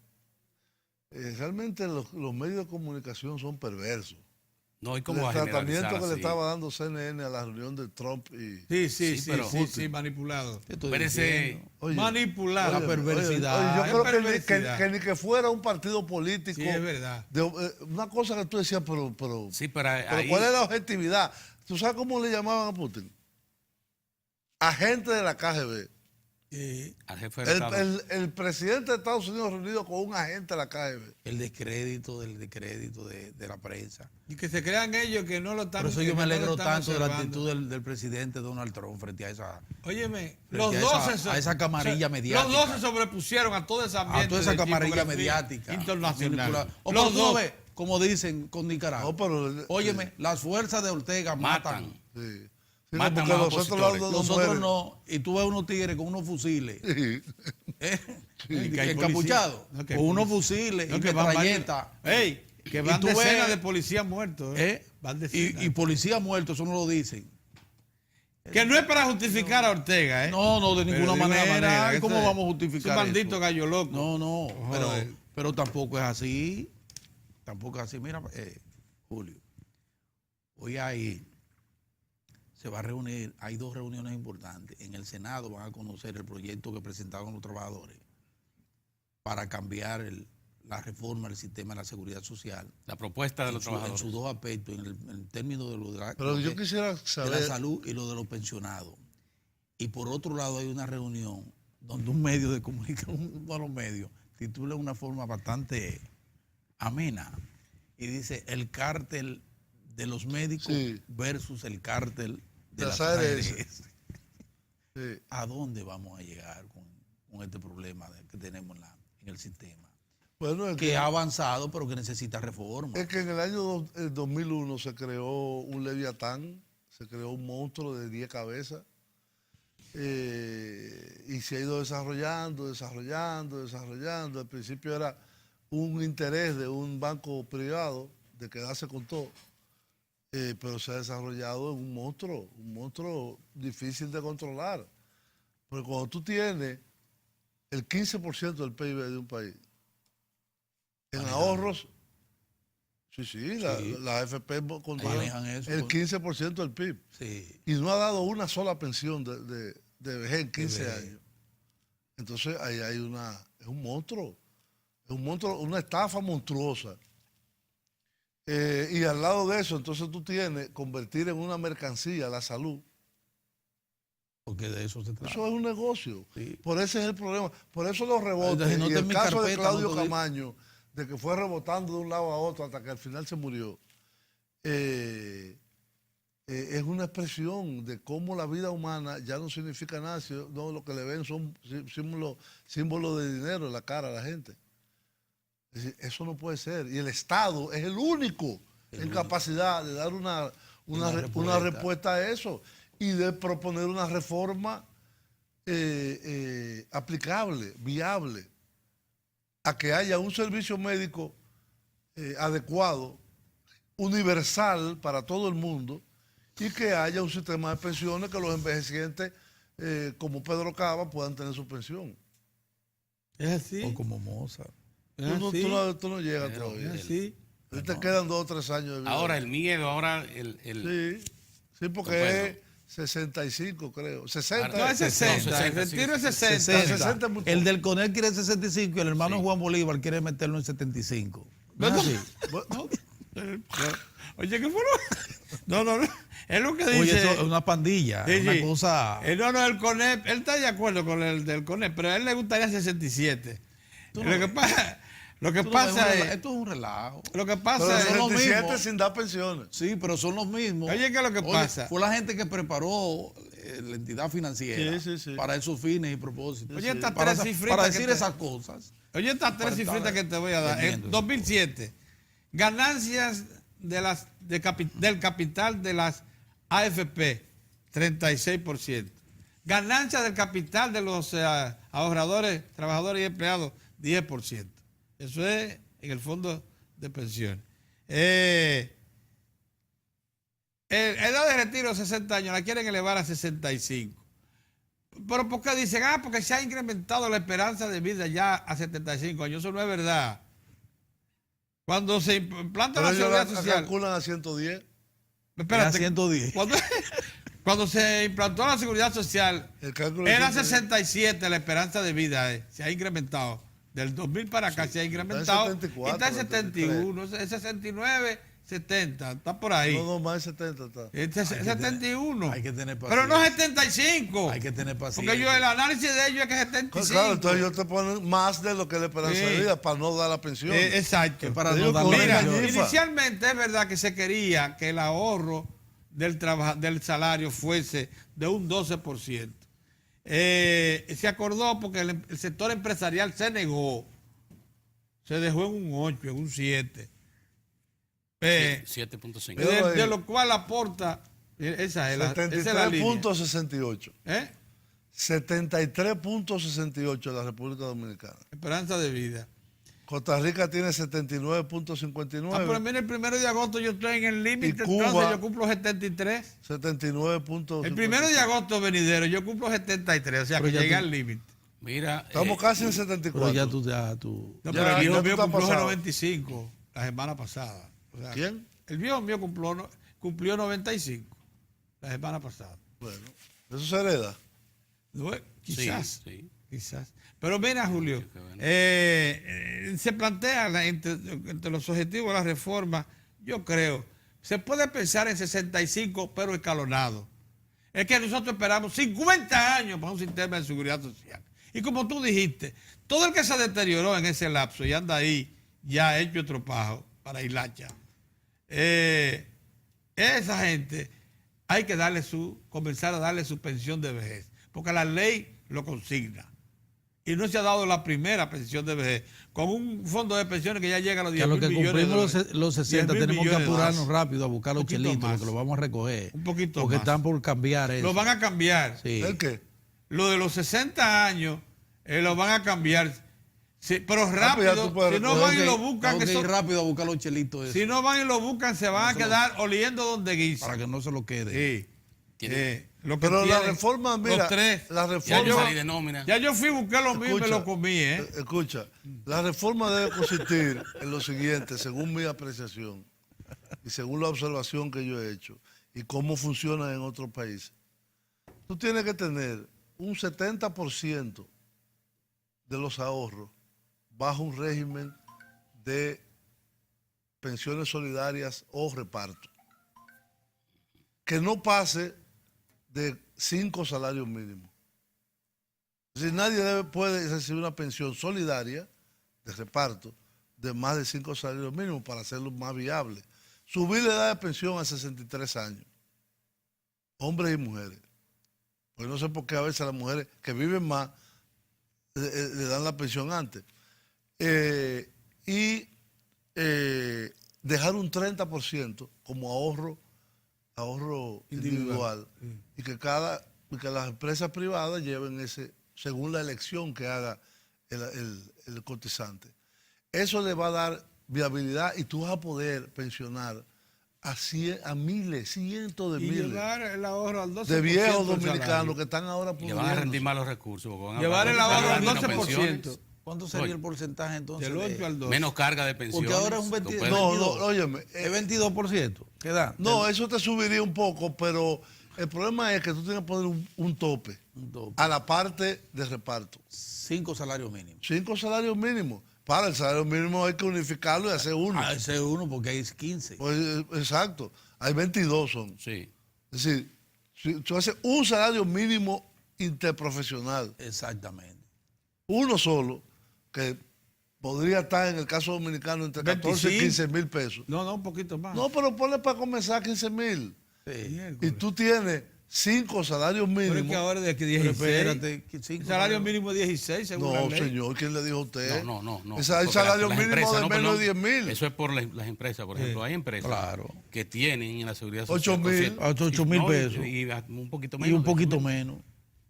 Speaker 3: realmente los medios de comunicación son perversos.
Speaker 4: No hay
Speaker 3: El
Speaker 4: como a
Speaker 3: tratamiento
Speaker 4: generalizar
Speaker 3: que le
Speaker 4: así.
Speaker 3: estaba dando CNN a la reunión de Trump y...
Speaker 2: Sí,
Speaker 4: pero-
Speaker 2: manipulado.
Speaker 1: ¿Qué estoy
Speaker 4: Pero ese-
Speaker 1: diciendo?
Speaker 3: Oye,
Speaker 2: Manipulado.
Speaker 1: La perversidad.
Speaker 3: yo
Speaker 2: Es
Speaker 3: creo
Speaker 2: perversidad.
Speaker 3: que ni que fuera un partido político.
Speaker 2: Sí, es verdad.
Speaker 3: Una cosa que tú decías, pero
Speaker 4: Sí, pero ahí,
Speaker 3: ¿cuál es la objetividad? ¿Tú sabes cómo le llamaban a Putin? Agente de la KGB.
Speaker 4: al jefe de Estado.
Speaker 3: El presidente de Estados Unidos reunido con un agente de la KGB.
Speaker 1: El descrédito de la prensa.
Speaker 2: Y que se crean ellos que no lo están.
Speaker 1: Por eso yo me alegro tanto de la
Speaker 2: observando.
Speaker 1: actitud del presidente Donald Trump frente a esa,
Speaker 2: Óyeme,
Speaker 1: frente a esa camarilla mediática.
Speaker 2: Los dos se sobrepusieron a todo ese ambiente.
Speaker 1: a toda esa
Speaker 2: de
Speaker 1: camarilla
Speaker 2: tipografía
Speaker 1: mediática
Speaker 2: internacional.
Speaker 1: O
Speaker 2: Los
Speaker 1: por tú
Speaker 2: dos.
Speaker 1: ves, como dicen con Nicaragua.
Speaker 3: No, pero,
Speaker 1: Óyeme, las fuerzas de Ortega matan.
Speaker 3: Sí. Sí,
Speaker 4: Matan
Speaker 3: porque
Speaker 4: a
Speaker 3: los
Speaker 4: opositores.
Speaker 3: otros lados
Speaker 1: Nosotros
Speaker 3: mueren.
Speaker 1: no. Y tú ves unos tigres con unos fusiles.
Speaker 3: Sí.
Speaker 2: Y que hay
Speaker 1: Encapuchados.
Speaker 2: policía. No, que hay
Speaker 1: Con unos
Speaker 2: policía.
Speaker 1: fusiles
Speaker 2: No,
Speaker 1: y
Speaker 2: que van
Speaker 1: metralletas.
Speaker 2: Ey, que
Speaker 1: Y
Speaker 2: van
Speaker 1: tú
Speaker 2: decenas
Speaker 1: ves-
Speaker 2: de policías muertos. Van decenas.
Speaker 1: Y policías muertos, eso no lo dicen.
Speaker 2: Que no es para justificar a Ortega, ¿eh?
Speaker 1: No, de ninguna manera.
Speaker 2: que
Speaker 1: ¿Cómo
Speaker 2: ese-
Speaker 1: vamos a justificar
Speaker 2: Es un maldito
Speaker 1: eso?
Speaker 2: gallo loco.
Speaker 1: No,
Speaker 2: Joder.
Speaker 1: pero tampoco es así. Tampoco es así. Mira, Julio, hoy se va a reunir, hay 2 reuniones importantes. En el Senado van a conocer el proyecto que presentaron los trabajadores para cambiar la reforma del sistema de la seguridad social.
Speaker 4: La propuesta de los
Speaker 1: En
Speaker 4: trabajadores.
Speaker 1: sus 2 aspectos, en el término de
Speaker 3: Pero yo
Speaker 1: de
Speaker 3: quisiera
Speaker 1: la
Speaker 3: saber.
Speaker 1: salud y lo de los pensionados. Y por otro lado hay una reunión donde un medio de comunicación, uno de los medios, titula de una forma bastante amena y dice el cártel de los médicos
Speaker 3: Sí.
Speaker 1: versus el cártel de
Speaker 3: Las
Speaker 1: las
Speaker 3: ARS.
Speaker 1: ARS.
Speaker 3: Sí.
Speaker 1: ¿A dónde vamos a llegar con este problema que tenemos en el sistema?
Speaker 3: Bueno,
Speaker 1: Que ha avanzado, pero que necesita reforma.
Speaker 3: es que en el año 2001 se creó un leviatán, se creó un monstruo de 10 cabezas y se ha ido desarrollando. Al principio era un interés de un banco privado de quedarse con todo, pero se ha desarrollado en un monstruo difícil de controlar. Porque cuando tú tienes el 15% del PIB de un país, en ahorros, la AFP controla
Speaker 1: Manejan eso,
Speaker 3: el
Speaker 1: pues.
Speaker 3: 15% del PIB.
Speaker 1: Sí.
Speaker 3: Y no ha dado una sola pensión de vejez en 15
Speaker 1: vejez.
Speaker 3: años. Entonces ahí hay es un monstruo, una estafa monstruosa. Y al lado de eso, entonces tú tienes convertir en una mercancía la salud.
Speaker 1: Porque de eso se trata.
Speaker 3: Eso es un negocio.
Speaker 1: Sí.
Speaker 3: Por ese es el problema. Por eso los rebotes.
Speaker 1: Entonces, no
Speaker 3: y
Speaker 1: está
Speaker 3: el
Speaker 1: en mi
Speaker 3: caso de
Speaker 1: carpeta,
Speaker 3: Claudio
Speaker 1: no te digo.
Speaker 3: Camaño, de que fue rebotando de un lado a otro hasta que al final se murió, es una expresión de cómo la vida humana ya no significa nada, sino lo que le ven son símbolos de dinero en la cara a la gente. Es decir, eso no puede ser. Y el Estado es el único en capacidad de dar una respuesta a eso y de proponer una reforma aplicable, viable, a que haya un servicio médico adecuado, universal para todo el mundo y que haya un sistema de pensiones que los envejecientes como Pedro Cava puedan tener su pensión.
Speaker 2: Es así.
Speaker 1: O como Mozart.
Speaker 3: Tú no llegas
Speaker 4: Pero,
Speaker 3: todavía.
Speaker 2: Es así.
Speaker 3: Te quedan 2 o 3 años de vida.
Speaker 4: Ahora el miedo, ahora
Speaker 3: Sí, porque
Speaker 4: Bueno.
Speaker 3: es 65, creo. 60.
Speaker 2: No, es 60.
Speaker 4: 60,
Speaker 2: El retiro es
Speaker 4: sí.
Speaker 2: 60.
Speaker 3: 60 es muy poco.
Speaker 1: El del CONEL quiere 65 y el hermano
Speaker 4: Sí.
Speaker 1: Juan Bolívar quiere meterlo en 75. ¿No es así?
Speaker 2: Oye, ¿qué fue lo? No. Es lo que dice.
Speaker 1: Oye, eso es una pandilla,
Speaker 2: Sí,
Speaker 1: una
Speaker 2: sí.
Speaker 1: cosa...
Speaker 2: No, el CONEP, él está de acuerdo con el del CONEP, pero a él le gustaría 67.
Speaker 1: Tú
Speaker 2: Lo
Speaker 1: no
Speaker 2: que
Speaker 1: ves.
Speaker 2: pasa, lo que
Speaker 1: Esto no es
Speaker 2: pasa
Speaker 1: un
Speaker 2: es,
Speaker 1: rela- esto es un relajo.
Speaker 2: lo que
Speaker 3: Pero
Speaker 2: pasa es,
Speaker 1: son los
Speaker 3: 67
Speaker 1: mismos.
Speaker 3: sin dar pensiones.
Speaker 1: Sí, pero son los mismos.
Speaker 2: Oye, ¿qué es lo que pasa?
Speaker 1: Fue la gente que preparó la entidad financiera
Speaker 3: Sí.
Speaker 1: para esos fines y propósitos.
Speaker 2: Oye, estas
Speaker 1: para,
Speaker 2: tres cifritas
Speaker 1: para
Speaker 2: que
Speaker 1: decir
Speaker 2: te-
Speaker 1: esas cosas.
Speaker 2: oye, estas tres
Speaker 1: Para estar
Speaker 2: cifritas que te voy a dar. En
Speaker 1: teniendo
Speaker 2: 2007, ganancias del capital de las AFP, 36%. Ganancias del capital de los ahorradores, trabajadores y empleados, 10%. Eso es en el fondo de pensiones. Edad de retiro 60 años, la quieren elevar a 65. Pero ¿por qué dicen? Porque se ha incrementado la esperanza de vida ya a 75 años. Eso no es verdad. Cuando se implanta
Speaker 3: Pero
Speaker 2: la
Speaker 3: ellos
Speaker 2: seguridad
Speaker 3: la
Speaker 2: social...
Speaker 3: calculan a 110.
Speaker 2: Espérate,
Speaker 1: Era 110.
Speaker 2: cuando se implantó la seguridad social,
Speaker 3: El cálculo de
Speaker 2: era
Speaker 3: 110.
Speaker 2: 67 la esperanza de vida. Se ha incrementado. Del 2000 para acá se ha incrementado.
Speaker 3: Está en 74,
Speaker 2: y está en 71, en 69 70, está por ahí.
Speaker 3: No, más de 70 está.
Speaker 2: Este es
Speaker 1: Hay que
Speaker 2: 71.
Speaker 1: hay que tener
Speaker 2: pero no
Speaker 1: paciencia.
Speaker 2: 75.
Speaker 1: Hay que tener paciencia.
Speaker 2: Porque el análisis de ellos es que es 75.
Speaker 3: Claro, entonces ellos te ponen más de lo que la esperanza de
Speaker 2: Sí.
Speaker 3: vida para no dar la pensión.
Speaker 2: Exacto.
Speaker 1: Que para
Speaker 3: Te
Speaker 1: no
Speaker 3: digo
Speaker 1: darle
Speaker 3: que
Speaker 2: Mira,
Speaker 3: una ñifa.
Speaker 2: inicialmente es verdad que se quería que el ahorro del salario fuese de un 12%. Se acordó porque el sector empresarial se negó. Se dejó en un 8, en un 7.
Speaker 4: 7.5.
Speaker 2: De lo cual aporta, esa es la línea.
Speaker 3: 73.68. 73.68 de la República Dominicana.
Speaker 2: Esperanza de vida.
Speaker 3: Costa Rica tiene 79.59.
Speaker 2: Pero mira, el 1 de agosto yo estoy en el límite,
Speaker 3: Y Cuba-
Speaker 2: entonces yo cumplo 73.
Speaker 3: 79.53.
Speaker 2: El 1 de agosto venidero yo cumplo 73, o sea
Speaker 1: Pero
Speaker 2: que
Speaker 1: ya
Speaker 2: llegué
Speaker 1: tú-
Speaker 2: al límite.
Speaker 4: Mira,
Speaker 3: Estamos casi en
Speaker 1: Pero
Speaker 3: 74.
Speaker 1: ya tú.
Speaker 2: No,
Speaker 3: Ya,
Speaker 2: pero el viejo
Speaker 3: ya tú
Speaker 2: mío
Speaker 3: estás
Speaker 2: cumplió
Speaker 3: pasado.
Speaker 2: 95 la semana pasada. O sea,
Speaker 3: ¿Quién?
Speaker 2: El viejo mío cumplió 95 la semana pasada.
Speaker 3: Bueno, eso se hereda.
Speaker 2: ¿No? Quizás.
Speaker 4: Sí.
Speaker 2: Quizás. Pero mira, Julio,
Speaker 4: Qué bueno.
Speaker 2: se plantea entre los objetivos de la reforma, yo creo, se puede pensar en 65, pero escalonado. Es que nosotros esperamos 50 años para un sistema de seguridad social. Y como tú dijiste, todo el que se deterioró en ese lapso y anda ahí ya hecho estropajo para hilacha, esa gente hay que comenzar a darle su pensión de vejez, porque la ley lo consigna. Y no se ha dado la primera pensión de vejez, con un fondo de pensiones que ya llega a los
Speaker 1: Que a
Speaker 2: 10
Speaker 1: lo
Speaker 2: mil
Speaker 1: que
Speaker 2: millones de
Speaker 1: cumplimos
Speaker 2: dólares.
Speaker 1: los 60
Speaker 2: 10.000
Speaker 1: tenemos que
Speaker 2: millones de
Speaker 1: apurarnos
Speaker 2: dólares.
Speaker 1: rápido a buscar los
Speaker 2: Un poquito
Speaker 1: chelitos,
Speaker 2: más.
Speaker 1: porque lo vamos a recoger.
Speaker 2: Un poquito
Speaker 1: porque
Speaker 2: más.
Speaker 1: están por cambiar eso.
Speaker 2: Lo van a cambiar.
Speaker 1: Sí.
Speaker 3: ¿El qué?
Speaker 2: Lo de los 60 años lo van a cambiar. Sí, pero
Speaker 3: pues ya
Speaker 2: rápido,
Speaker 3: tú puedes
Speaker 2: si no
Speaker 3: recoger.
Speaker 2: van y lo
Speaker 1: Tengo
Speaker 2: buscan,
Speaker 1: que
Speaker 2: que
Speaker 1: ir
Speaker 2: son-
Speaker 1: rápido a buscar los chelitos esos,
Speaker 2: si no van y lo buscan, se van a quedar oliendo donde guisa.
Speaker 1: para que no se lo quede.
Speaker 2: Sí. Lo que
Speaker 3: Pero la
Speaker 2: tienen
Speaker 3: reforma,
Speaker 2: los
Speaker 3: mira,
Speaker 2: tres.
Speaker 3: la
Speaker 4: Ya
Speaker 3: reforma...
Speaker 4: yo salí de nómina.
Speaker 2: Ya yo fui a buscar lo mío y me lo comí,
Speaker 3: Escucha, la reforma debe consistir en lo siguiente, según mi apreciación y según la observación que yo he hecho y cómo funciona en otros países. Tú tienes que tener un 70% de los ahorros bajo un régimen de pensiones solidarias o reparto, que no pase de 5 salarios mínimos. Es decir, nadie puede recibir una pensión solidaria de reparto de más de 5 salarios mínimos para hacerlo más viable. Subir la edad de pensión a 63 años, hombres y mujeres. Pues no sé por qué a veces a las mujeres que viven más le dan la pensión antes. Dejar un 30% como ahorro individual y que las empresas privadas lleven ese según la elección que haga el cotizante. Eso le va a dar viabilidad y tú vas a poder pensionar a miles, cientos de
Speaker 2: Y
Speaker 3: miles
Speaker 2: llevar el ahorro al 12%
Speaker 3: de viejos
Speaker 2: del
Speaker 3: dominicanos
Speaker 2: salario.
Speaker 3: que están ahora
Speaker 4: Y le van a rendir
Speaker 3: pudriéndose.
Speaker 4: más los recursos. porque van a
Speaker 2: Llevar
Speaker 4: pagar
Speaker 2: el ahorro al
Speaker 4: menos
Speaker 2: 12%.
Speaker 4: pensiones,
Speaker 1: ¿Cuánto sería
Speaker 4: Oye,
Speaker 1: el porcentaje entonces?
Speaker 2: Del 8 al 12.
Speaker 4: menos carga de pensiones.
Speaker 1: Porque ahora es un
Speaker 4: Lo
Speaker 1: 22.
Speaker 4: pueden-
Speaker 3: No, óyeme.
Speaker 1: Es 22%. ¿Qué da?
Speaker 3: No, eso te subiría un poco, pero el problema es que tú tienes que poner un tope
Speaker 1: Un tope.
Speaker 3: a la parte de reparto.
Speaker 1: 5 salarios mínimos.
Speaker 3: 5 salarios mínimos. Para el salario mínimo hay que unificarlo y hacer uno.
Speaker 1: Ah, ese es uno porque hay 15.
Speaker 3: Pues, exacto. Hay 22 son.
Speaker 4: Sí.
Speaker 3: Es decir, si tú haces un salario mínimo interprofesional,
Speaker 1: Exactamente.
Speaker 3: uno solo, que podría estar en el caso dominicano entre 14 y
Speaker 2: 25.
Speaker 3: 15 mil pesos.
Speaker 2: No, un poquito más.
Speaker 3: No, pero ponle para comenzar 15 mil.
Speaker 1: Sí.
Speaker 3: Y tú tienes 5 salarios
Speaker 2: Pero es que
Speaker 3: mínimos.
Speaker 2: ahora de que
Speaker 1: Pero
Speaker 2: 16.
Speaker 1: espérate, que
Speaker 2: El
Speaker 1: 5
Speaker 2: salario mínimo es 16, según la
Speaker 3: No,
Speaker 2: ley.
Speaker 3: señor, ¿quién le dijo a usted?
Speaker 4: No.
Speaker 3: Hay
Speaker 4: Porque
Speaker 3: salario
Speaker 4: las
Speaker 3: mínimo
Speaker 4: empresas,
Speaker 3: de
Speaker 4: no,
Speaker 3: menos de
Speaker 4: perdón,
Speaker 3: 10.000.
Speaker 4: Eso es por las empresas. Por ejemplo, hay empresas
Speaker 1: Claro.
Speaker 4: que tienen en la seguridad
Speaker 3: 8.000.
Speaker 4: social.
Speaker 1: 8.000
Speaker 4: No,
Speaker 1: pesos.
Speaker 4: Y un poquito
Speaker 1: Y
Speaker 4: menos.
Speaker 1: un poquito menos.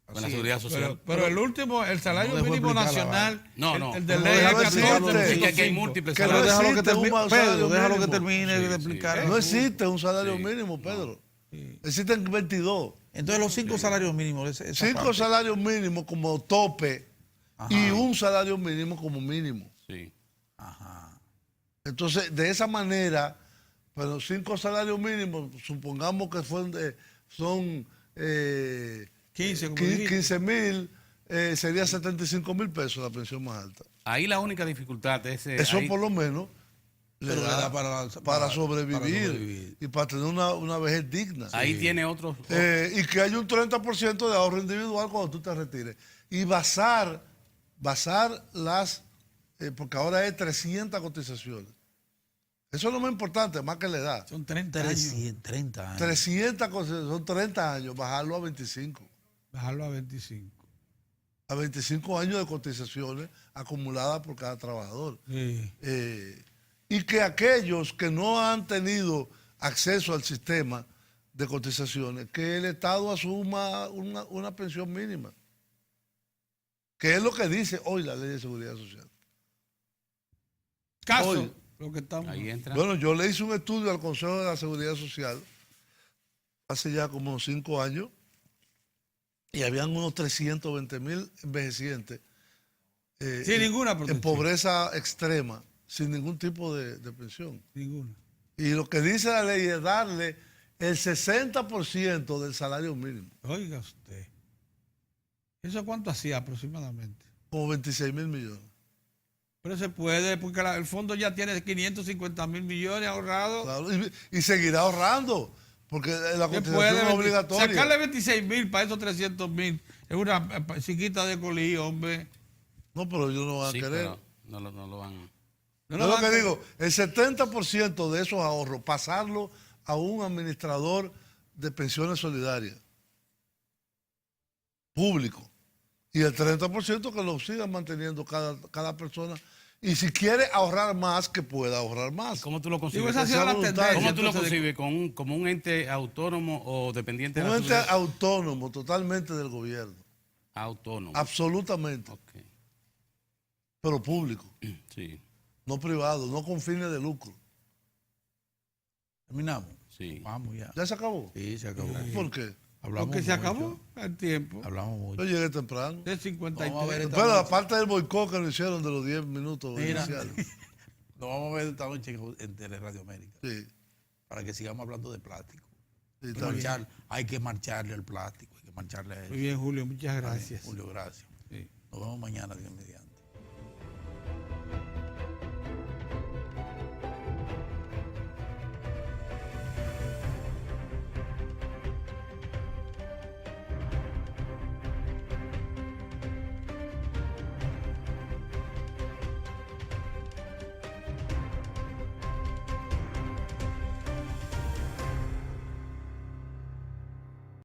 Speaker 4: Con la
Speaker 1: Así
Speaker 4: seguridad
Speaker 1: es.
Speaker 4: social.
Speaker 2: Pero el último, el salario
Speaker 1: No dejó
Speaker 2: mínimo
Speaker 1: explicar la
Speaker 2: nacional,
Speaker 4: No.
Speaker 2: el de
Speaker 3: No,
Speaker 2: ley es
Speaker 3: déjalo
Speaker 2: 14.5.
Speaker 3: decirte.
Speaker 4: Es que aquí hay múltiples
Speaker 3: Que no
Speaker 4: salarios.
Speaker 1: Déjalo que
Speaker 3: existe un
Speaker 1: termine,
Speaker 3: salario
Speaker 1: Pedro, déjalo que
Speaker 3: mínimo.
Speaker 1: termine de
Speaker 4: Sí,
Speaker 1: explicar.
Speaker 3: No existe un salario
Speaker 4: Sí.
Speaker 3: mínimo, Pedro. Existen 22.
Speaker 1: Entonces los 5 salarios mínimos. esa
Speaker 3: 5
Speaker 1: parte.
Speaker 3: salarios mínimos como tope
Speaker 1: Ajá.
Speaker 3: y un salario mínimo como mínimo.
Speaker 4: Sí.
Speaker 1: Ajá.
Speaker 3: Entonces, de esa manera, pero 5 salarios mínimos, supongamos que son
Speaker 2: 15, como dijiste.
Speaker 3: 15.000, sería 75.000 pesos la pensión más alta.
Speaker 4: Ahí la única dificultad es...
Speaker 3: Eso
Speaker 4: ahí-
Speaker 3: por lo menos. le
Speaker 1: Pero le
Speaker 3: da
Speaker 1: da
Speaker 3: para sobrevivir y para tener una vejez digna.
Speaker 4: Ahí tiene otros.
Speaker 3: Y que haya un 30% de ahorro individual cuando tú te retires. Y basar las, porque ahora hay 300 cotizaciones. Eso es lo más importante, más que la edad.
Speaker 2: Son 30 años.
Speaker 1: 30 años.
Speaker 3: 300 cotizaciones, son 30 años, bajarlo a 25.
Speaker 2: Bajarlo a 25.
Speaker 3: A 25 años de cotizaciones acumuladas por cada trabajador.
Speaker 2: Sí.
Speaker 3: Y que aquellos que no han tenido acceso al sistema de cotizaciones, que el Estado asuma una pensión mínima, que es lo que dice hoy la Ley de Seguridad Social.
Speaker 2: Caso,
Speaker 3: Hoy,
Speaker 2: lo que estamos.
Speaker 4: Ahí entra.
Speaker 3: bueno, yo le hice un estudio al Consejo de la Seguridad Social hace ya como 5 años y habían unos 320,000 envejecientes
Speaker 2: Sin ninguna
Speaker 3: en
Speaker 2: protección.
Speaker 3: pobreza extrema, sin ningún tipo de pensión.
Speaker 2: Ninguna.
Speaker 3: Y lo que dice la ley es darle el 60% del salario mínimo,
Speaker 2: Oiga usted. ¿Eso cuánto hacía aproximadamente?
Speaker 3: como 26,000 millones.
Speaker 2: Pero se puede, porque el fondo ya tiene 550,000 millones ahorrados.
Speaker 3: Claro, y seguirá ahorrando, porque la
Speaker 2: Se
Speaker 3: cotización
Speaker 2: puede
Speaker 3: es obligatoria.
Speaker 2: sacarle 26,000 para esos 300,000. Es una chiquita de colí, hombre.
Speaker 3: No, pero ellos no van a
Speaker 4: Sí,
Speaker 3: querer.
Speaker 4: pero no lo van.
Speaker 2: No
Speaker 3: Yo
Speaker 2: lo
Speaker 3: lo
Speaker 2: van
Speaker 3: que
Speaker 2: a-
Speaker 3: digo, el 70% de esos ahorros, pasarlo a un administrador de pensiones solidarias público. Y el 30% que lo sigan manteniendo cada persona. Y si quiere ahorrar más, que pueda ahorrar más.
Speaker 4: ¿Cómo tú lo
Speaker 2: Digo,
Speaker 4: concibes?
Speaker 2: esa ha sido la
Speaker 3: voluntario.
Speaker 2: tendencia.
Speaker 4: ¿Cómo tú lo
Speaker 2: entonces,
Speaker 4: concibes? ¿Como un ente autónomo o dependiente de
Speaker 3: Un
Speaker 4: la
Speaker 3: ente
Speaker 4: seguridad?
Speaker 3: autónomo, totalmente del gobierno.
Speaker 4: Autónomo.
Speaker 3: Absolutamente.
Speaker 4: Ok.
Speaker 3: Pero público,
Speaker 4: Sí,
Speaker 3: no privado, no con fines de lucro.
Speaker 1: Terminamos.
Speaker 4: sí.
Speaker 1: Vamos ya.
Speaker 3: ¿Ya se acabó?
Speaker 1: Sí, se acabó.
Speaker 3: ¿Por qué?
Speaker 1: Hablamos
Speaker 2: Porque se
Speaker 1: mucho.
Speaker 2: acabó el tiempo.
Speaker 1: Hablamos mucho.
Speaker 3: Yo llegué temprano.
Speaker 2: De 53.
Speaker 1: Vamos a ver esta
Speaker 3: Pero
Speaker 1: noche.
Speaker 3: aparte del boicot que nos hicieron de los 10 minutos
Speaker 1: Mira,
Speaker 3: iniciales.
Speaker 1: nos vamos a ver esta noche en Teleradio América
Speaker 3: Sí,
Speaker 1: para que sigamos hablando de plástico.
Speaker 3: sí,
Speaker 1: Hay que
Speaker 3: está bien.
Speaker 1: hay que marcharle al plástico, hay que marcharle a
Speaker 2: Muy
Speaker 1: él.
Speaker 2: bien, Julio, muchas gracias.
Speaker 1: Julio, gracias.
Speaker 2: Sí.
Speaker 1: Nos vemos mañana, Dios mediante.